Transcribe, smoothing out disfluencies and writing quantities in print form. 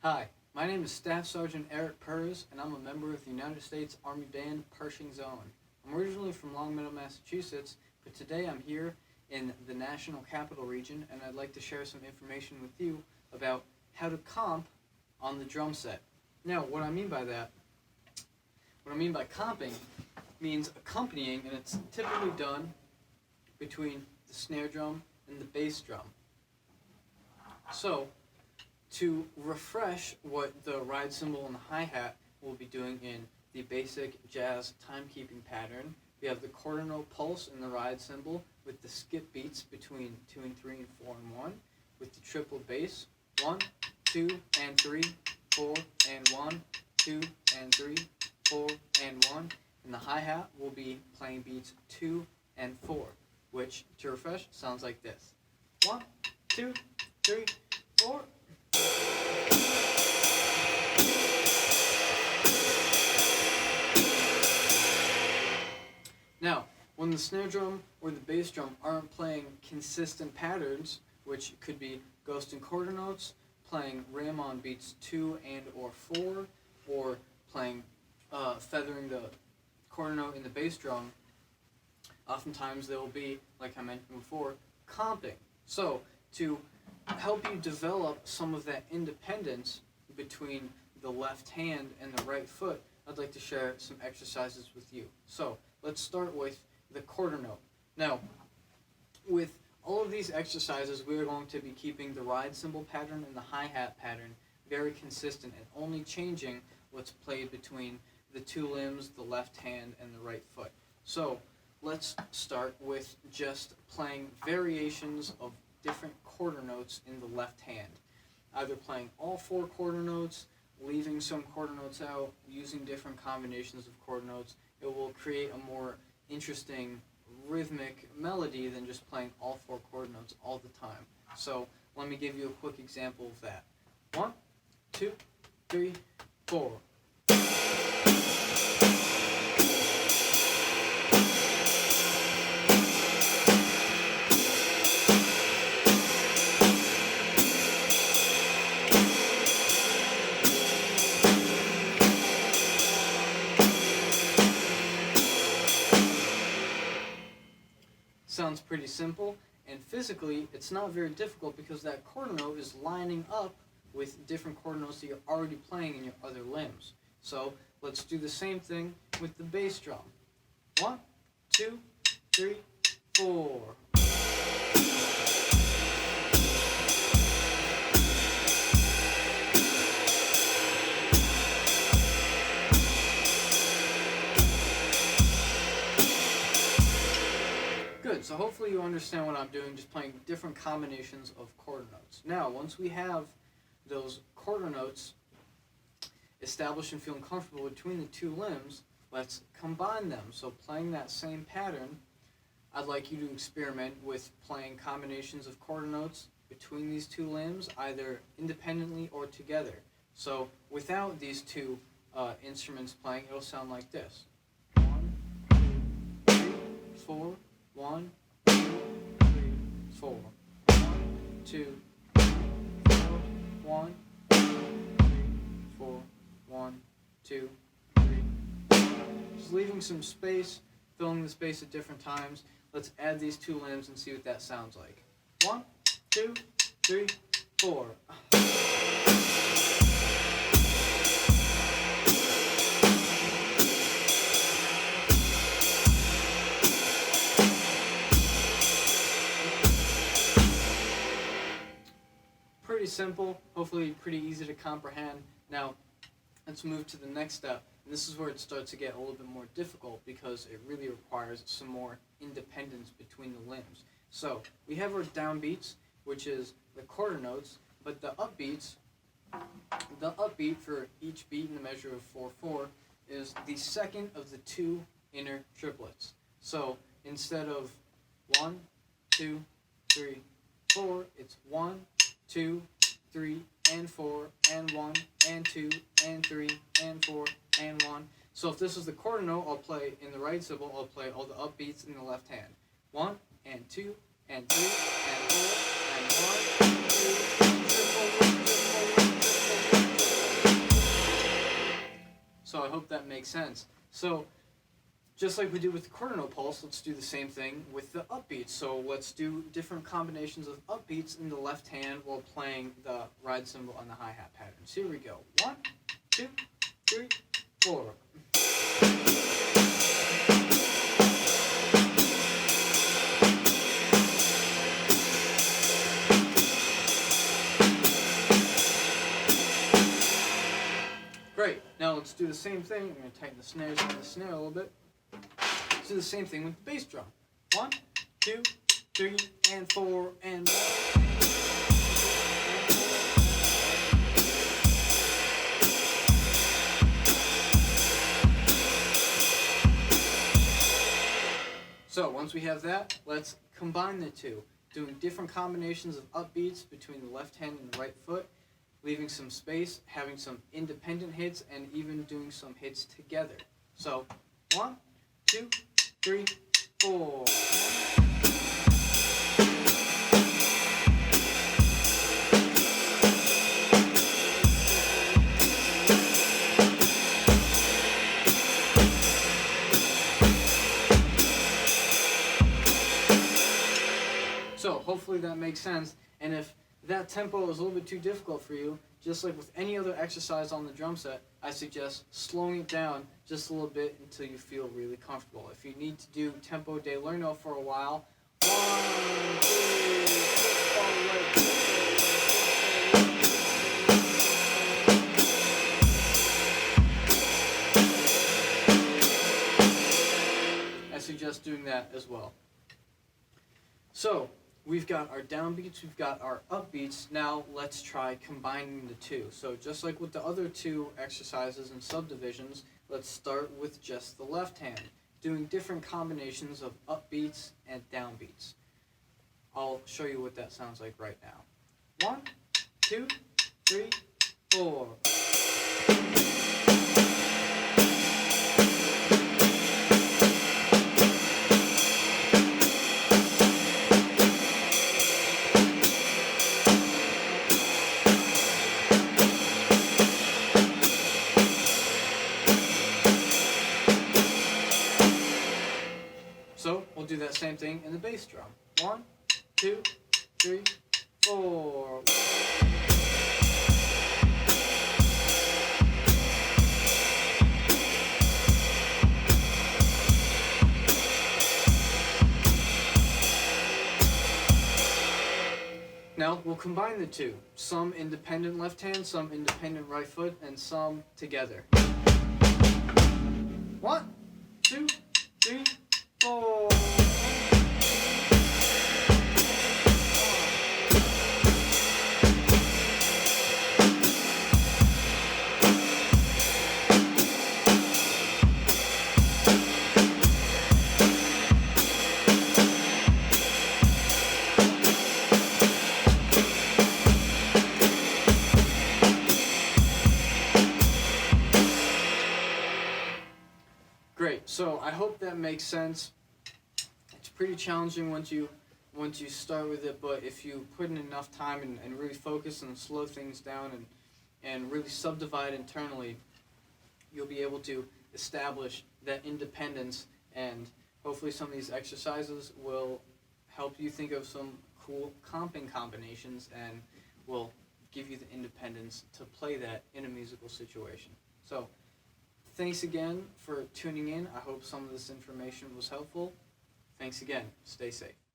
Hi, my name is Staff Sergeant Eric Pers, and I'm a member of the United States Army Band Pershing Zone. I'm originally from Longmeadow, Massachusetts, but today I'm here in the National Capital Region, and I'd like to share some information with you about how to comp on the drum set. Now, what I mean by comping means accompanying, and it's typically done between the snare drum and the bass drum. So, to refresh what the ride cymbal and the hi-hat will be doing in the basic jazz timekeeping pattern, we have the quarter note pulse in the ride cymbal with the skip beats between 2 and 3 and 4 and 1, with the triple bass, 1, 2, and 3, 4, and 1, 2, and 3, 4, and 1, and the hi-hat will be playing beats 2 and 4, which, to refresh, sounds like this. 1, 2, 3, 4. Now, when the snare drum or the bass drum aren't playing consistent patterns, which could be ghost and quarter notes, playing rim on beats 2 and or 4, or playing feathering the quarter note in the bass drum, oftentimes there will be, like I mentioned before, comping. So, to help you develop some of that independence between the left hand and the right foot, I'd like to share some exercises with you. So, let's start with the quarter note. Now, with all of these exercises, we are going to be keeping the ride cymbal pattern and the hi-hat pattern very consistent and only changing what's played between the two limbs, the left hand and the right foot. So, let's start with just playing variations of different quarter notes in the left hand. Either playing all 4 quarter notes, leaving some quarter notes out, using different combinations of quarter notes. It will create a more interesting rhythmic melody than just playing all 4 quarter notes all the time. So let me give you a quick example of that. 1, 2, 3, 4. Sounds pretty simple, and physically it's not very difficult because that quarter note is lining up with different quarter notes that you're already playing in your other limbs. So let's do the same thing with the bass drum. 1, 2, 3, 4. Good, so hopefully you understand what I'm doing, just playing different combinations of quarter notes. Now, once we have those quarter notes established and feeling comfortable between the two limbs, let's combine them. So playing that same pattern, I'd like you to experiment with playing combinations of quarter notes between these two limbs, either independently or together. So without these two instruments playing, it'll sound like this. 1, 2, 3, 4. 1, 2, 3, 4. 1, 2, 3, 4. 1, 2, 3, 4. 1, 2, 3, 4. Just leaving some space, filling the space at different times. Let's add these two limbs and see what that sounds like. 1, 2, 3, 4. Pretty simple, hopefully pretty easy to comprehend. Now, let's move to the next step. And this is where it starts to get a little bit more difficult because it really requires some more independence between the limbs. So, we have our downbeats, which is the quarter notes, but the upbeat for each beat in the measure of 4/4 is the second of the 2 inner triplets. So, instead of 1, 2, 3, 4, it's 1, 2, 3, and 4, and 1, and 2, and 3, and 4, and 1. So if this is the quarter note, I'll play in the right cymbal, I'll play all the upbeats in the left hand. 1, and 2, and 3, and 4, and 1, 2, triple, triple, triple, triple, triple. hope that makes sense. So, just like we did with the quarter note pulse, let's do the same thing with the upbeats. So let's do different combinations of upbeats in the left hand while playing the ride cymbal on the hi-hat patterns. Here we go. 1, 2, 3, 4. Great. Now let's do the same thing. I'm going to tighten the snares on the snare a little bit. Let's do the same thing with the bass drum. 1, 2, 3, and 4, and 1. So once we have that, let's combine the two, doing different combinations of upbeats between the left hand and the right foot, leaving some space, having some independent hits, and even doing some hits together. So 1, 2, 3, 4. So hopefully that makes sense, and if that tempo is a little bit too difficult for you, just like with any other exercise on the drum set, I suggest slowing it down just a little bit until you feel really comfortable. If you need to do tempo de lerno for a while, 1, 2, 3, 4, I suggest doing that as well. So, we've got our downbeats, we've got our upbeats. Now let's try combining the two. So just like with the other two exercises and subdivisions, let's start with just the left hand, doing different combinations of upbeats and downbeats. I'll show you what that sounds like right now. 1, 2, 3, 4. So we'll do that same thing in the bass drum. 1, 2, 3, 4. Now we'll combine the two. Some independent left hand, some independent right foot, and some together. 1, 2, 3, 4. Great. So I hope that makes sense. It's pretty challenging once you start with it, but if you put in enough time and really focus and slow things down and really subdivide internally, you'll be able to establish that independence, and hopefully some of these exercises will help you think of some cool comping combinations and will give you the independence to play that in a musical situation. So thanks again for tuning in. I hope some of this information was helpful. Thanks again. Stay safe.